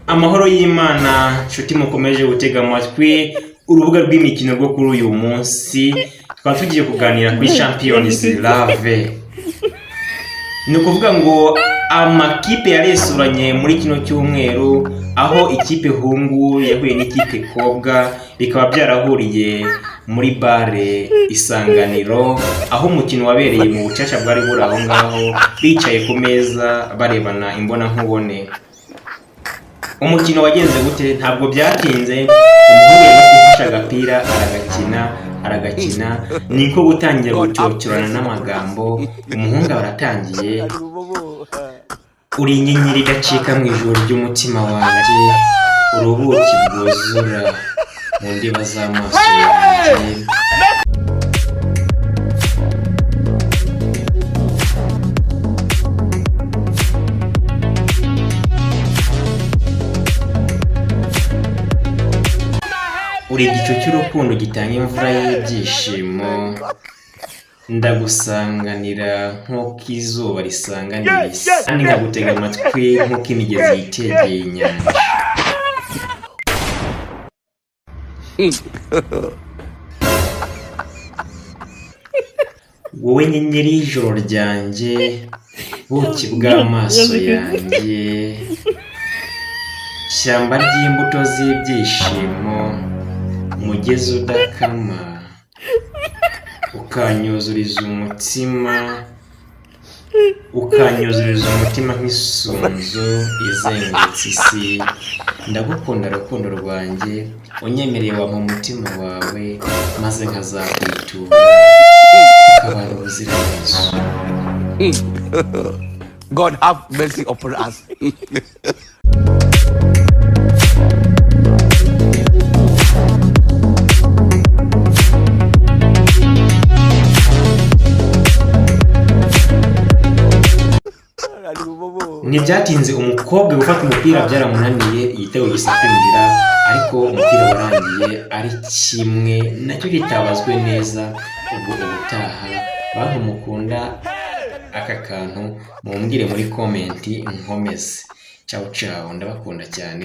Amahoro y'Imana nshuti mukomeje gutega amatwi urubuga rw'imikino rwo kuri uyu munsi twaba tugiye kuganira kuri Champions League. Ni ukuvuga ngo amakipe yaresuranye muri kino cyumweru, aho ikipe hungu yahuye n'ikipe kobwa bikaba byarahuriye muri bare Isanganiro, aho umukino wabereye mu bucaca bwari buri aho ngaho bicaye ku meza barebana imbona nkubone. Umukino wagenze gute? Ntabwo byatinze, umuhungu yafashe agapira aragakina niko gutangira gucyocorana n'amagambo. Umuhungu baratangiye, uri inyenyeri idacika mu ijuru ry'umutima wanjye, urubuki bwuzura mu ndiba z'amaso yanjye. Uri igicu cy'urukundo gitanga imvura y'ibyishimo, ndagusanganira nk'uko izuba risanganira isi, kandi nkagutega amatwi nk'uko imigezi yitegeye inyanja. Wowe nyenyeri y'ijoro ryanjye, buki bw'amaso yanjye, shyamba ry'imbuto z'ibyishimo, umugezi udakama, ukanyuzuriza umutima nk'isunzu izengurutse isi. Ndagukunda rukundo rwanjye, unyemereye wampa umutima wawe, maze nkazakwitura tukabana ubuziraherezo. God have mercy upon us. Ntibyatinze umukobwa gufata umupira byaramunaniye, igitego gisa kwinjira, ariko umupira warangiye ari kimwe nacyo kitabazwe neza. Ubwo ubutaha bantu mukunda aka kantu mumbwire muri komenti nkomeze. Ciao ciao, ndabakunda cyane.